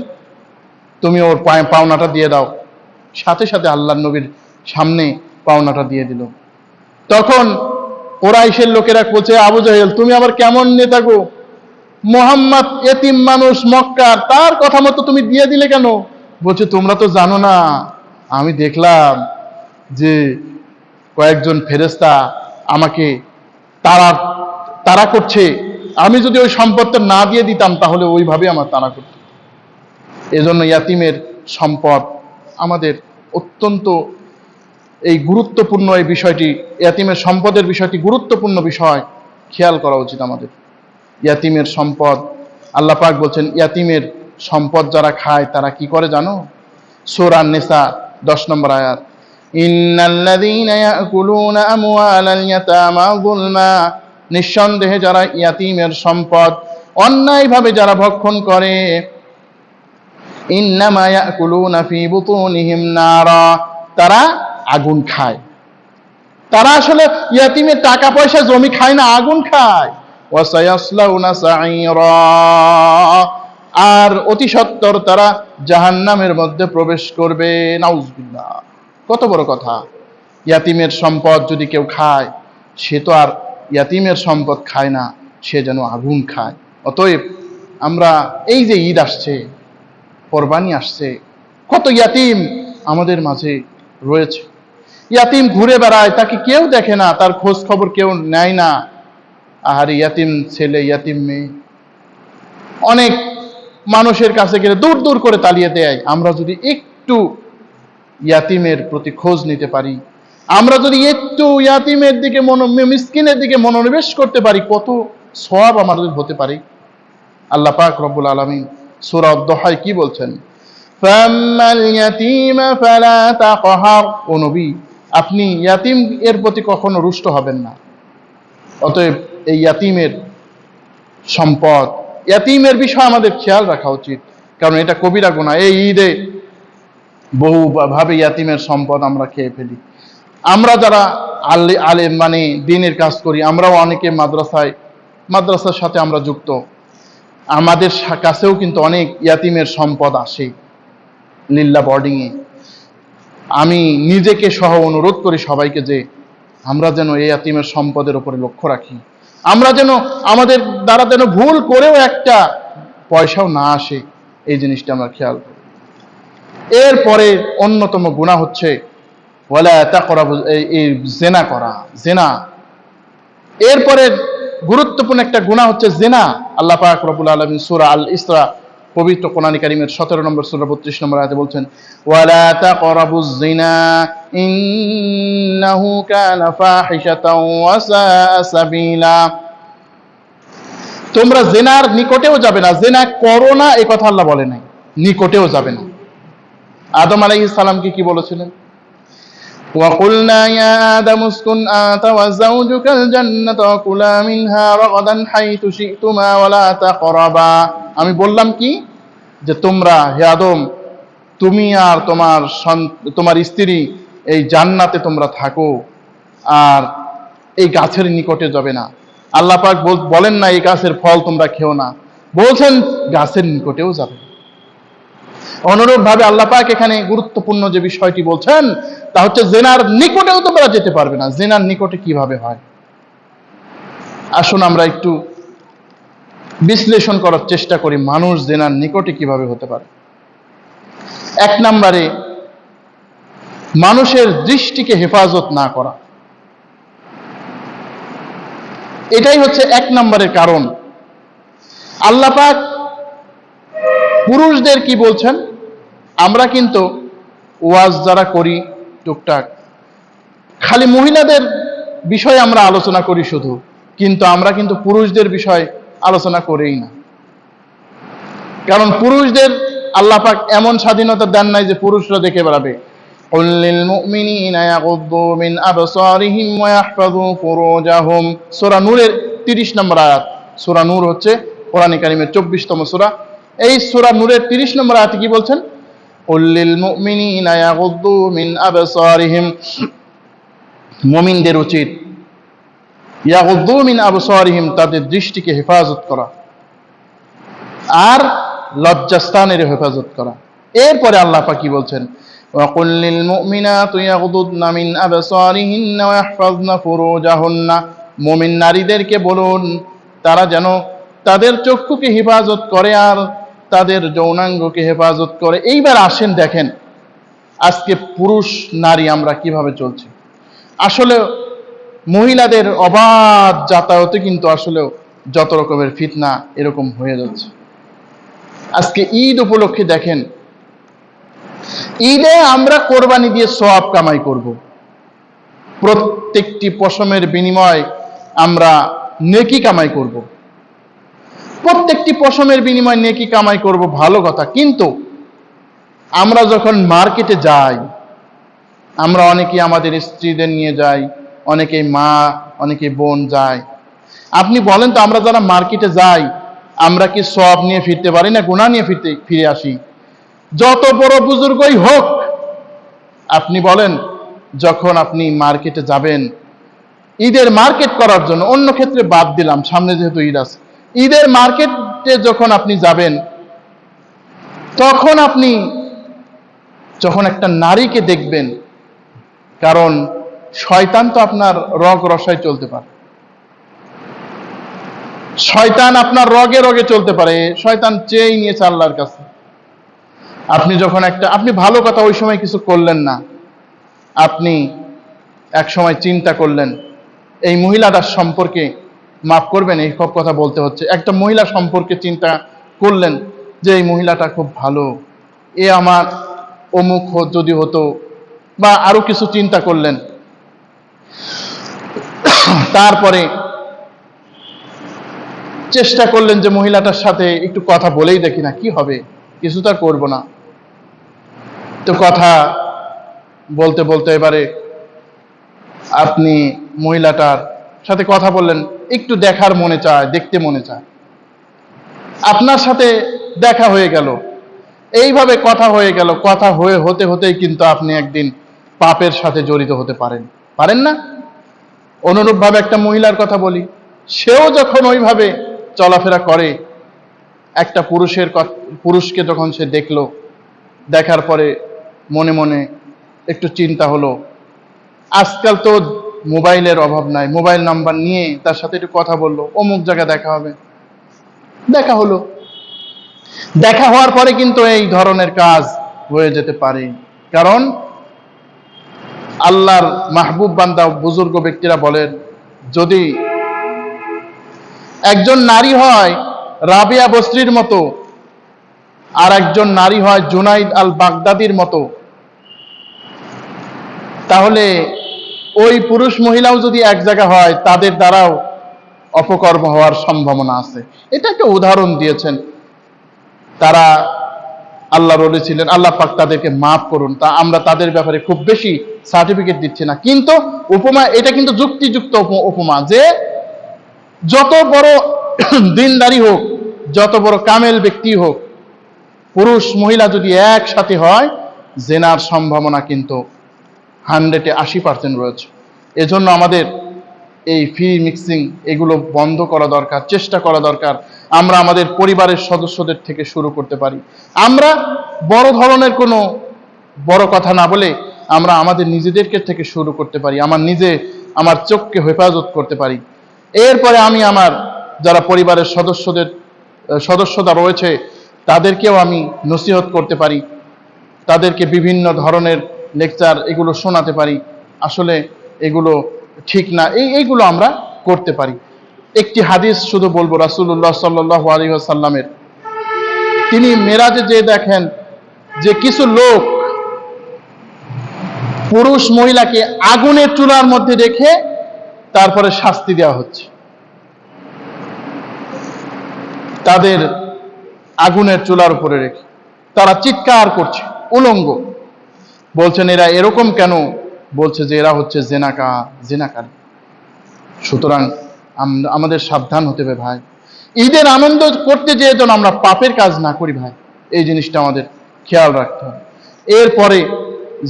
তুমি ওর পাওনাটা দিয়ে দাও। সাথে সাথে আল্লাহর নবীর সামনে পাওনাটা দিয়ে দিল। তখন কুরাইশের লোকেরা বলছে, আবু জেহেল তুমি আবার কেমন নেতা গো? মুহাম্মদ এতিম মানুষ মক্কার, তার কথা মতো তুমি দিয়ে দিলে কেন? বলছে তোমরা তো জানো না, আমি দেখলাম যে কয়েকজন ফেরেশতা আমাকে তাড়া করছে, আমি যদি ওই সম্পদটা না দিয়ে দিতাম তাহলে ওইভাবে আমার তাড়া করত। এজন্য ইয়াতীমের সম্পদ আমাদের অত্যন্ত এই গুরুত্বপূর্ণ এই বিষয়টি, ইয়াতীমের সম্পদের বিষয়টি গুরুত্বপূর্ণ বিষয়, খেয়াল করা উচিত আমাদের। ইয়াতীমের সম্পদ, আল্লাহ পাক বলছেন ইয়াতীমের সম্পদ যারা খায় তারা কি করে জানো? সূরা নিসা 10 নম্বর আয়াত, ইন্নাল্লাযীনা ইয়াকুলুনা আমওয়ালাল ইয়াতামা যুলমা, নিঃসন্দেহে যারা ইয়াতীমের সম্পদ অন্যায়ভাবে যারা ভক্ষণ করে, ইন্নামা ইয়াকুলুনা ফি বুতুনিহিম নারা, তারা আগুন খায়। তারা আসলে ইয়াতীমের টাকা পয়সা জমি খায় না, আগুন খায়। ওয়াসায়াসলাউনা সাঈরা, আর অতি সত্বর তারা জাহান্নামের মধ্যে প্রবেশ করবে। নাউজুবিল্লাহ, কত বড় কথা। ইয়াতীমের সম্পদ যদি কেউ খায়, সে তো আর ইয়াতীমের সম্পদ খায় না, সে যেন আগুন খায়। অতএব আমরা এই যে ঈদ আসছে, কোরবানি আসছে, কত ইয়াতীম আমাদের মাঝে রয়েছে। ইয়াতীম ঘুরে বেড়ায়, তাকে কেউ দেখে না, তার খোঁজ খবর কেউ নেয় না। আর ইয়াতীম ছেলে, ইয়াতীম মেয়ে, অনেক মানুষের কাছে গেলে দূর দূর করে তাড়িয়ে দেয়। আমরা যদি একটু ইয়াতিমের প্রতি খোঁজ নিতে পারি, আমরা যদি একটু ইয়াতিমের দিকে মিসকিনের দিকে মনোনিবেশ করতে পারি, কত সওয়াব আমাদের হতে পারে। আল্লাহ পাক রব্বুল আলামিন সূরা আদ-দুহায় কি বলছেন? ফাম্মাল ইয়াতীমা ফালা তাকহার। ও নবী, আপনি ইয়াতিম এর প্রতি কখনো রুষ্ট হবেন না। অতএব এই ইয়াতিমের সম্পদ, ইয়াতিমের বিষয় আমাদের খেয়াল রাখা উচিত, কারণ এটা কবিরা গুনাহ। এই ঈদে বহু ভাবে ইয়াতিমের সম্পদ আমরা খেয়ে ফেলি। আমরা যারা আলেম মানে দ্বীনের কাজ করি, আমরাও অনেকে মাদ্রাসার সাথে আমরা যুক্ত, আমাদের কাছেও কিন্তু অনেক ইয়াতিমের সম্পদ আসে লিল্লাহ বোর্ডিংয়ে। আমি নিজেকে সহ অনুরোধ করি সবাইকে যে আমরা যেন এই ইয়াতিমের সম্পদের উপরে লক্ষ্য রাখি, আমরা যেন আমাদের দ্বারা যেন ভুল করেও একটা পয়সাও না আসে, এই জিনিসটা আমরা খেয়াল করি। এরপরে অন্যতম গুনাহ হচ্ছে ওয়ালা তাকরাবু, এই জেনা করা, জেনা। এরপরে গুরুত্বপূর্ণ একটা গুনাহ হচ্ছে জেনা। আল্লাহ পাক রব্বুল আলামিন সূরা আল ইসরা, পবিত্র কোরআন কারীমের 17 নম্বর সূরা 32 নম্বর আয়াতে বলছেন, ওয়ালা তাকরাবুজ জিনা ইন্নাহু কানা ফাহিশাতাও ওয়া সাআ সাবিলা। তোমরা জেনার নিকটেও যাবে না, জেনা করো না এই কথা আল্লাহ বলে নাই, নিকটেও যাবে না। আদম আলাইহিস সালামকে কি বলেছিলেন? وَقُلْنَا يَا آدَمُ اسْكُنْ أَنْتَ وَزَوْجُكَ الْجَنَّةَ وَكُلَا مِنْهَا رَغَدًا حَيْثُ شِئْتُمَا وَلَا تَقْرَبَا। আমি বললাম কি, যে তোমরা, হে আদম, তুমি আর তোমার স্ত্রী এই জান্নাতে তোমরা থাকো, আর এই গাছের নিকটে যাবে না। আল্লাহ পাক বলেন না এই গাছের ফল তোমরা খেও না, বলছেন গাছের নিকটেও যাবে। অনুরূপভাবে আল্লাহ পাক এখানে গুরুত্বপূর্ণ যে বিষয়টি বলছেন তা হচ্ছে জেনার নিকটেও তোমরা যেতে পারবে না। জেনার নিকটে কিভাবে হয়, আসুন আমরা একটু বিশ্লেষণ করার চেষ্টা করি, মানুষ জেনার নিকটে কিভাবে হতে পারে। এক নম্বরে, মানুষের দৃষ্টিকে হেফাজত না করা, এটাই হচ্ছে এক নম্বরের কারণ। আল্লাহ পাক পুরুষদের কি বলছেন? আমরা কিন্তু ওয়াজ যারা করি টুকটাক, খালি মহিলাদের বিষয়ে আমরা আলোচনা করি শুধু, কিন্তু আমরা কিন্তু পুরুষদের বিষয় আলোচনা করেই না। কারণ পুরুষদের আল্লাহ পাক এমন স্বাধীনতা দেন নাই যে পুরুষরা দেখে বেড়াবে। قُلْ لِلْمُؤْمِنِينَ يَغُضُّوا مِنْ أَبْصَارِهِمْ وَيَحْفَظُوا فُرُوجَهُمْ। সূরা নূরের 30 নম্বর আয়াত। সূরা নূর হচ্ছে কোরআনে কারীমের 24তম সূরা। এই সূরা নূরের 30 নম্বর আয়াতে কি বলছেন? قُلْ لِلْمُؤْمِنِينَ يَغُضُّوا مِنْ أَبْصَارِهِمْ, মুমিনদের উচিত ইয়াগুদ্দু মিন আবসারিহিম, তাদের দৃষ্টিকে হেফাজত করা আর লজ্জাস্থানের হেফাজত করা। এরপরে আল্লাহ পাক কি বলছেন? ওয়াকুল লিল মুমিনাতু ইয়াগুদুদনা মিন আবসারিহিন্না ওয়া ইয়াহফাজনা ফুরুজাহুন্না। মুমিন নারীদেরকে বলুন তারা যেন তাদের চক্ষুকে হেফাজত করে আর তাদের যৌনাঙ্গকে হেফাজত করে। এইবার আসেন দেখেন আজকে পুরুষ নারী আমরা কিভাবে চলছি। আসলে মহিলাদের অবাধ যাতায়াতে কিন্তু আসলে যত রকমের ফিতনা এরকম হয়ে যাচ্ছে। আজকে ঈদ উপলক্ষে দেখেন, ঈদে আমরা কোরবানি দিয়ে সওয়াব কামাই করব, প্রত্যেকটি পশমের বিনিময়ে আমরা নেকি কামাই করব, প্রত্যেকটি পশমের বিনিময়ে নেকি কামাই করব, ভালো কথা। কিন্তু আমরা যখন মার্কেটে যাই, আমরা অনেকেই আমাদের স্ত্রীদের নিয়ে যাই, অনেকেই মা, অনেকেই বোন যায়। আপনি বলেন তো, আমরা যারা মার্কেটে যাই আমরা কি সওয়াব নিয়ে ফিরতে পারি না গুনাহ নিয়ে ফিরে আসি? যত বড় বুজুর্গই হোক, আপনি বলেন যখন আপনি মার্কেটে যাবেন ঈদের মার্কেট করার জন্য, অন্য ক্ষেত্রে বাদ দিলাম, সামনে যেহেতু ঈদ আছে, ঈদের মার্কেটে যখন আপনি যাবেন তখন আপনি যখন একটা নারীকে দেখবেন, কারণ শয়তান তো আপনার রগ রসায় চলতে পারে, শয়তান আপনার রগে রগে চলতে পারে, শয়তান চেয়ে নিয়েছে আল্লাহর কাছে। আপনি যখন আপনি ভালো কথা ওই সময় কিছু করলেন না, আপনি এক সময় চিন্তা করলেন এই মহিলাটার সম্পর্কে, মাফ করবেন এই সব কথা বলতে হচ্ছে, একটা মহিলা সম্পর্কে চিন্তা করলেন যে এই মহিলাটা খুব ভালো, এ আমার অমুক যদি হতো, বা আরো কিছু চিন্তা করলেন। তারপরে চেষ্টা করলেন যে মহিলাটার সাথে একটু কথা বলেই দেখি না, কি হবে, কিছু তো আর করবো না। তো কথা বলতে বলতে এবারে আপনি মহিলাটার সাথে কথা বললেন, একটু দেখার মনে চায়, দেখতে মনে চায়, আপনার সাথে দেখা হয়ে গেল, এইভাবে কথা হয়ে গেল। কথা হতে হতেই কিন্তু আপনি একদিন পাপের সাথে জড়িত হতে পারেন, পারেন না? অনুরূপভাবে একটা মহিলার কথা বলি, সেও যখন ওইভাবে চলাফেরা করে, একটা পুরুষকে যখন সে দেখলো, দেখার পরে মনে মনে একটু চিন্তা হলো, আজকাল তো মোবাইলের অভাব নাই, মোবাইল নাম্বার নিয়ে তার সাথে একটু কথা বললো, অমুক জায়গায় দেখা হবে, দেখা হলো। দেখা হওয়ার পরে কিন্তু এই ধরনের কাজ হয়ে যেতে পারে, কারণ আল্লাহর মাহবুব বান্দা বুজুর্গ ব্যক্তিরা বলেন, যদি একজন নারী হয় রাবিয়া বসরির মতো, আর একজন নারী হয় জুনাইদ আল বাগদাদির মতো, তাহলে ওই পুরুষ মহিলাও যদি এক জায়গা হয়, তাদের দ্বারাও অপকর্ম হওয়ার সম্ভাবনা আছে। এটা একটা উদাহরণ দিয়েছেন। তারা আল্লাহর ওলি ছিলেন, আল্লাহ পাক তাদেরকে মাফ করুন। তা আমরা তাদের ব্যাপারে খুব বেশি সার্টিফিকেট দিচ্ছি না, কিন্তু উপমা, এটা কিন্তু যুক্তিযুক্ত উপমা, যে যত বড় দিনদারি হোক, যত বড় কামেল ব্যক্তি হোক, পুরুষ মহিলা যদি একসাথে হয়, জেনার সম্ভাবনা কিন্তু 180% রয়েছে। এজন্য আমাদের এই ফ্রি মিক্সিং এগুলো বন্ধ করা দরকার, চেষ্টা করা দরকার। আমরা আমাদের পরিবারের সদস্যদের থেকে শুরু করতে পারি। আমরা বড় ধরনের কোনো বড় কথা না বলে আমরা আমাদের নিজেদেরকে থেকে শুরু করতে পারি, আমার চোখকে হেফাজত করতে পারি। এরপরে আমি আমার যারা পরিবারের সদস্যরা রয়েছে, তাদেরকেও আমি নসিহত করতে পারি, তাদেরকে বিভিন্ন ধরনের লেকচার এগুলো শোনাতে পারি, আসলে এগুলো ঠিক না, এইগুলো আমরা করতে পারি। একটি হাদিস শুধু বলবো রাসূলুল্লাহ সাল্লাল্লাহু আলাইহি ওয়াসাল্লামের। তিনি মেরাজে যে দেখেন যে কিছু লোক পুরুষ মহিলাকে আগুনের চুলার মধ্যে রেখে তারপরে শাস্তি দেওয়া হচ্ছে, তাদের আগুনের চুলার উপরে রেখে তারা চিৎকার করছে, উলঙ্গ। বলছেন এরা এরকম কেন? বলছে যে এরা হচ্ছে জেনাকার। সুতরাং আমাদের সাবধান হতে হবে ভাই। ঈদের আনন্দ করতে যেয়ে যেন আমরা পাপের কাজ না করি ভাই, এই জিনিসটা আমাদের খেয়াল রাখতে হবে। এরপরে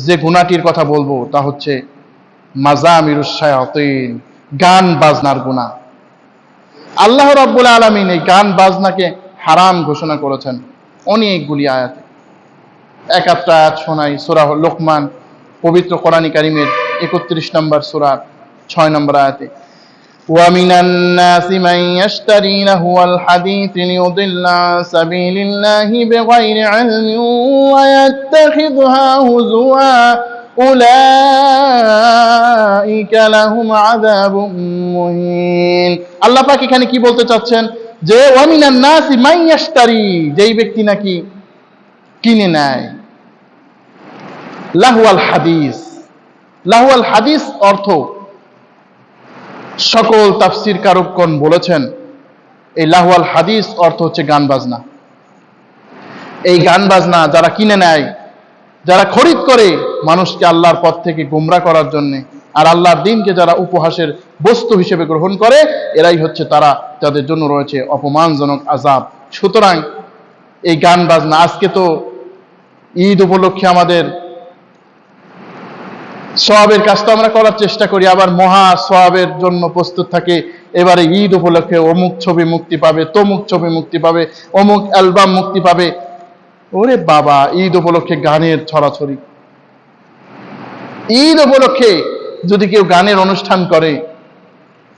যে গুনাহটির কথা বলবো তা হচ্ছে মাজামিরুশ শায়াতিন, গান বাজনার গুনাহ। আল্লাহ রাব্বুল আলামিন এই গান বাজনাকে হারাম ঘোষণা করেছেন অনেকগুলি আয়াতে। এক একটা আয়াত শোনাই, সূরা লোকমান, পবিত্র কোরআন কারীমের 31 নম্বর সূরা 6 নম্বর আয়াতে, وَمِنَ النَّاسِ مَن يَشْتَرِي لَهْوَ الْحَدِيثِ لِيُضِلَّ عَن سَبِيلِ اللَّهِ بِغَيْرِ عِلْمٍ وَيَتَّخِذَهَا هُزُوًا أُولَئِكَ لَهُمْ عَذَابٌ مُهِينٌ। আল্লাহ পাক এখানে কি বলতে চাচ্ছেন? যে وَمِنَ النَّاسِ مَن يَشْتَرِي, যেই ব্যক্তি নাকি কিনে নেয় লাহওয়াল হাদিস। লাহওয়াল হাদিস অর্থ সকল তাফসীর কারকগণ বলেছেন, এই লাহওয়াল হাদিস অর্থ হচ্ছে গান বাজনা। এই গান বাজনা যারা কিনে নেয়, যারা খরিদ করে মানুষকে আল্লাহর পথ থেকে গোমরা করার জন্য, আর আল্লাহর দ্বীনকে যারা উপহাসের বস্তু হিসেবে গ্রহণ করে, এরাই হচ্ছে তারা, যাদের জন্য রয়েছে অপমানজনক আযাব। সুতরাং এই গান বাজনা, আজকে তো ঈদ উপলক্ষে আমাদের সওয়াবের কাজটা আমরা করার চেষ্টা করি, আবার মহা সওয়াবের জন্য প্রস্তুত থাকে। এবারে ঈদ উপলক্ষে অমুক ছবি মুক্তি পাবে, তমুক ছবি মুক্তি পাবে, অমুক অ্যালবাম মুক্তি পাবে। ওরে বাবা, ঈদ উপলক্ষে গানের ছড়াছড়ি। ঈদ উপলক্ষে যদি কেউ গানের অনুষ্ঠান করে,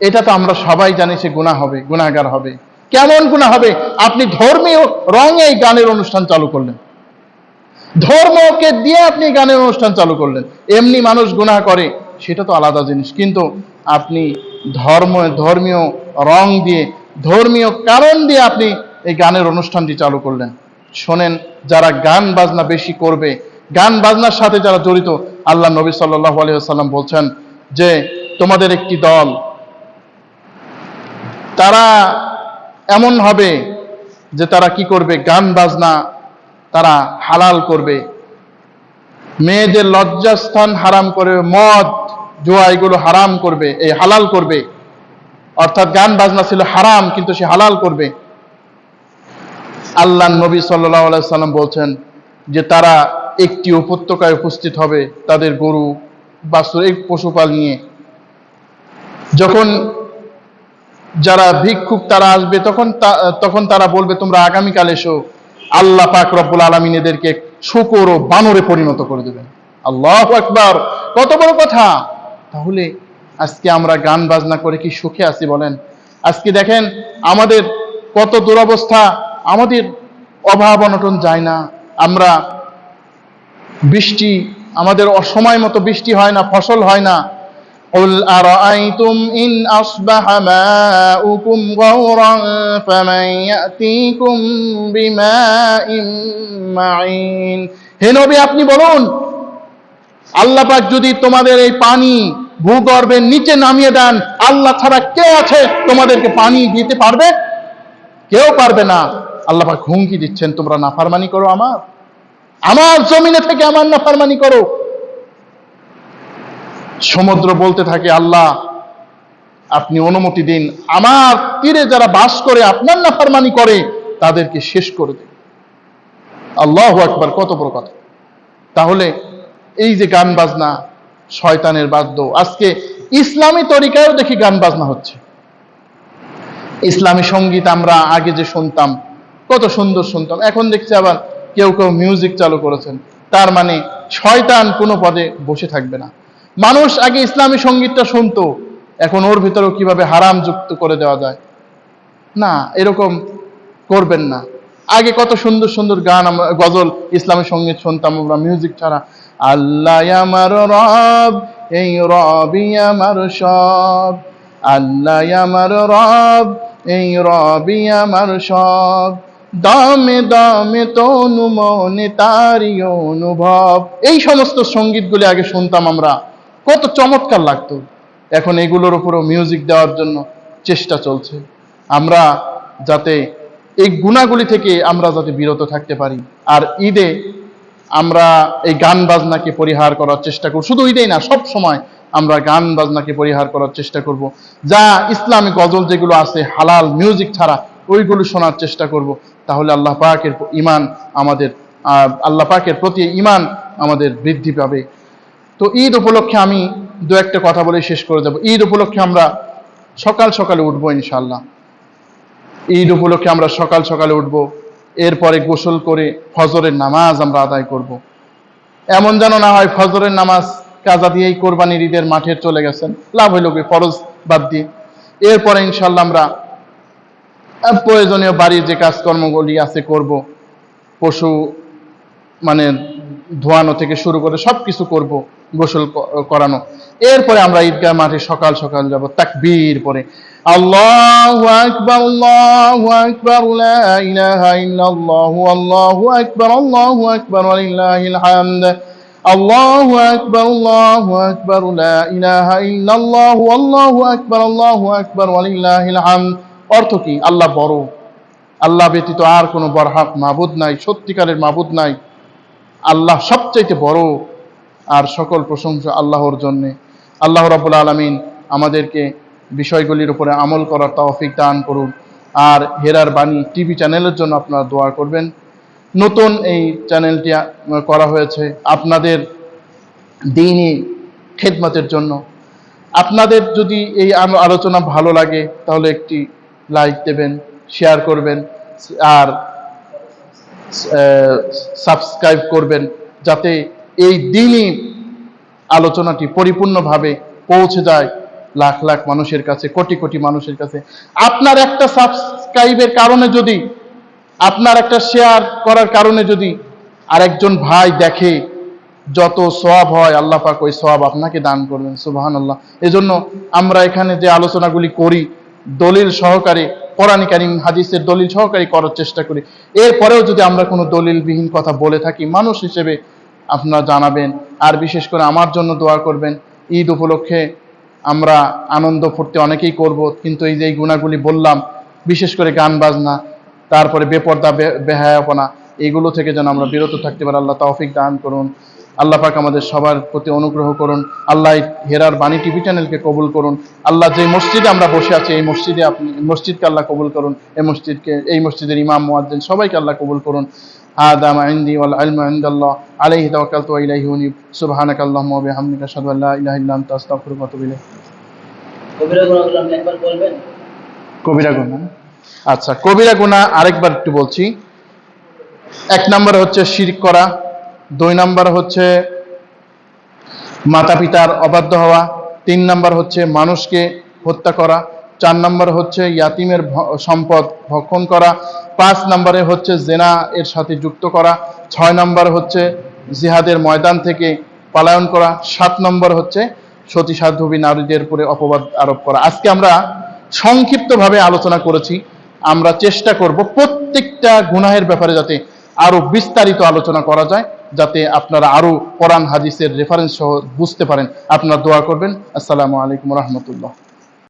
এটা তো আমরা সবাই জানি সে গুনাহ হবে, গুনাহগার হবে। কেমন গুনাহ হবে? আপনি ধর্মীয় রঙে এই গানের অনুষ্ঠান চালু করলেন, ধর্মকে দিয়ে আপনি গানের অনুষ্ঠান চালু করলেন। এমনি মানুষ গুনাহ করে, সেটা তো আলাদা জিনিস, কিন্তু আপনি ধর্মীয় রং দিয়ে, ধর্মীয় কারণ দিয়ে আপনি এই গানের অনুষ্ঠানটি চালু করলেন। শোনেন, যারা গান বাজনা বেশি করবে, গান বাজনার সাথে যারা জড়িত, আল্লাহ নবী সাল্লাল্লাহু আলাইহি ওয়াসাল্লাম বলছেন যে তোমাদের একটি দল, তারা এমন হবে যে তারা কি করবে, গান বাজনা তারা হালাল করবে, মেয়েদের লজ্জাস্থান হারাম করবে, মদ জুয়া এগুলো হারাম করবে, এই হালাল করবে। অর্থাৎ গান বাজনা ছিল হারাম, কিন্তু সে হালাল করবে। আল্লাহ নবী সাল্লাল্লাহু আলাইহি ওয়াসাল্লাম বলছেন যে তারা একটি উপত্যকায় উপস্থিত হবে তাদের গরু বাছুর এই পশুপাল নিয়ে। যখন যারা ভিক্ষুক তারা আসবে, তখন তারা বলবে তোমরা আগামীকাল এসো। আল্লাহ পাক রব্বুল আলামিন এদেরকে শূকর ও বানরে পরিণত করে দেবেন। আল্লাহু আকবার, কত বড় কথা! তাহলে আজকে আমরা গান বাজনা করে কি সুখে আছি বলেন? আজকে দেখেন আমাদের কত দুরবস্থা, আমাদের অভাব অনটন যায় না। আমরা বৃষ্টি, আমাদের অসময় মতো বৃষ্টি হয় না, ফসল হয় না। قل أرأيتم إن أصبح ماؤكم غورا فمن يأتيكم بماء معين। হে নবী, আপনি বলুন, আল্লাহ পাক যদি তোমাদের এই পানি ভূগর্ভের নিচে নামিয়ে দেন, আল্লাহ ছাড়া কে আছে তোমাদেরকে পানি দিতে পারবে? কেউ পারবে না। আল্লাহ পাক হুমকি দিচ্ছেন, তোমরা নাফরমানি করো, আমার জমিনে থেকে আমার নাফরমানি করো। সমুদ্র বলতে থাকে, আল্লাহ আপনি অনুমতি দিন, আমার তীরে যারা বাস করে আপনার নাফরমানি করে তাদেরকে শেষ করে দিন। আল্লাহু আকবার, কত বড় কথা! তাহলে এই যে গান বাজনা শয়তানের বাদ্য, আজকে ইসলামী তরিকায়ও দেখি গান বাজনা হচ্ছে। ইসলামী সঙ্গীত আমরা আগে যে শুনতাম কত সুন্দর শুনতাম, এখন দেখছি আবার কেউ কেউ মিউজিক চালু করেছেন। তার মানে শয়তান কোনো পদে বসে থাকবে না। মানুষ আগে ইসলামী সঙ্গীতটা শুনতো, এখন ওর ভিতরেও কিভাবে হারাম যুক্ত করে দেওয়া যায়। না, এরকম করবেন না। আগে কত সুন্দর সুন্দর গান, আমরা গজল, ইসলামী সঙ্গীত শুনতাম আমরা মিউজিক ছাড়া। আল্লাহ আমার রব, এই রবি আমার সব, আল্লাহ আমার রব, এই রবি আমার সব, দমে দমে তনু মনে তারি অনুভব। এই সমস্ত সঙ্গীতগুলি আগে শুনতাম আমরা, কত চমৎকার লাগতো। এখন এগুলোর উপরও মিউজিক দেওয়ার জন্য চেষ্টা চলছে। আমরা যাতে এই গুণাগুলি থেকে আমরা যাতে বিরত থাকতে পারি। আর ঈদে আমরা এই গান বাজনাকে পরিহার করার চেষ্টা করব। শুধু ঈদেই না, সব সময় আমরা গান বাজনাকে পরিহার করার চেষ্টা করব। যা ইসলামিক গজল যেগুলো আছে হালাল মিউজিক ছাড়া, ওইগুলো শোনার চেষ্টা করব। তাহলে আল্লাহ পাকের ঈমান আমাদের, আল্লাহ পাকের প্রতি ঈমান আমাদের বৃদ্ধি পাবে। তো ঈদ উপলক্ষে আমি দু একটা কথা বলে শেষ করে দেব। ঈদ উপলক্ষে আমরা সকাল সকালে উঠবো ইনশাআল্লাহ। ঈদ উপলক্ষে আমরা সকাল সকালে উঠব, এরপরে গোসল করে ফজরের নামাজ আমরা আদায় করব। এমন যেন না হয় ফজরের নামাজ কাজা দিয়েই কোরবানির ঈদের মাঠে চলে গেছেন, লাভ হইল কি ফরজ বাদ দিয়ে। এরপরে ইনশাআল্লাহ আমরা প্রয়োজনীয় বাড়ির যে কাজকর্মগুলি আছে করব। পশু মানে ধোয়ানো থেকে শুরু করে সবকিছু করব, গোসল করানো। এরপরে আমরা ঈদগাহ মাঠে সকাল সকাল যাব তাকবীর পরে, আল্লাহু আকবার, আল্লাহু আকবার, লা ইলাহা ইল্লাল্লাহু, আল্লাহু আকবার, আল্লাহু আকবার, ওয়ালিল্লাহিল হামদ, আল্লাহু আকবার, আল্লাহু আকবার, লা ইলাহা ইল্লাল্লাহু, আল্লাহু আকবার, আল্লাহু আকবার, ওয়ালিল্লাহিল হামদ। অর্থ কি? আল্লাহ বড়, আল্লাহ ব্যতীত আর কোনো বরহাক মাবুদ নাই, সত্যিকারের মাবুদ নাই। আল্লাহ সবচাইতে বড়, আর সকল প্রশংসা আল্লাহর জন্যে। আল্লাহ রাব্বুল আলামিন আমাদেরকে বিষয়গুলির উপরে আমল করার তৌফিক দান করুন। আর হেরার বাণী টিভি চ্যানেলের জন্য আপনারা দোয়া করবেন। নতুন এই চ্যানেলটি করা হয়েছে আপনাদের দ্বীনি খেদমতের জন্য। আপনাদের যদি এই আলোচনা ভালো লাগে তাহলে একটি লাইক দেবেন, শেয়ার করবেন, আর সাবস্ক্রাইব করবেন, যাতে এই দ্বীনি আলোচনাটি পরিপূর্ণভাবে পৌঁছে যায় লাখ লাখ মানুষের কাছে, কোটি কোটি মানুষের কাছে। আপনার একটা সাবস্ক্রাইবের কারণে যদি, আপনার একটা শেয়ার করার কারণে যদি আরেকজন ভাই দেখে, যত সওয়াব হয় আল্লাহ পাক ওই সওয়াব আপনাকে দান করবেন। সুবহানাল্লাহ। এজন্য আমরা এখানে যে আলোচনাগুলি করি দলিল সহকারে কোরআন কারীম হাদিসের দলিল সহকারে করার চেষ্টা করি। এরপরেও যদি আমরা কোনো দলিলবিহীন কথা বলে থাকি, মানুষ হিসেবে আপনারা জানাবেন। আর বিশেষ করে আমার জন্য দোয়া করবেন। ঈদ উপলক্ষে আমরা আনন্দ ফুর্তি অনেকেই করব, কিন্তু এই যে এই গুণাগুলি বললাম, বিশেষ করে গান বাজনা, তারপরে বেপর্দা বেহায়াপনা, এইগুলো থেকে যেন আমরা বিরত থাকতে পারি। আল্লাহ তৌফিক দান করুন। আল্লাহ পাক আমাদের সবার প্রতি অনুগ্রহ করুন। আল্লাহ এই হেরার বাণী টিভি চ্যানেলকে কবুল করুন। আল্লাহ যে মসজিদে আমরা বসে আছি, এই মসজিদে মসজিদকে আল্লাহ কবুল করুন। এই মসজিদের ইমাম মুয়াজ্জিন সবাইকে আল্লাহ কবুল করুন। هذا ما عندي والعلم عند الله عليه توكلت وإليه أنيب سبحانك اللهم وبحمدك أشهد أن لا إله إلا أنت أستغفرك وأتوب إليك। কবিরা গুনাহগুলো আপনি একবার বলবেন? কবিরা গুনাহ, আচ্ছা কবিরা গুনাহ আরেকবার একটু বলছি। 1 নম্বর হচ্ছে শিরক করা, 2 নম্বর হচ্ছে মাতা পিতার অবাধ্য হওয়া, 3 নম্বর হচ্ছে মানুষকে হত্যা করা, 4 নম্বর হচ্ছে ইয়াতিমের সম্পদ ভক্ষণ করা, 5 নম্বরে হচ্ছে জেনা এর সাথে যুক্ত করা, 6 নম্বর হচ্ছে জিহাদের ময়দান থেকে পলায়ন করা, 7 নম্বর হচ্ছে সতী সাধ্বী নারীদের উপরে অপবাদ আরোপ করা। আজকে আমরা সংক্ষিপ্তভাবে আলোচনা করেছি। আমরা চেষ্টা করব প্রত্যেকটা গুনাহের ব্যাপারে যাতে আরো বিস্তারিত আলোচনা করা যায়, যাতে আপনারা আরো কোরআন হাদিসের রেফারেন্স সহ বুঝতে পারেন। আপনারা দোয়া করবেন। আসসালামু আলাইকুম ওয়া রাহমাতুল্লাহ।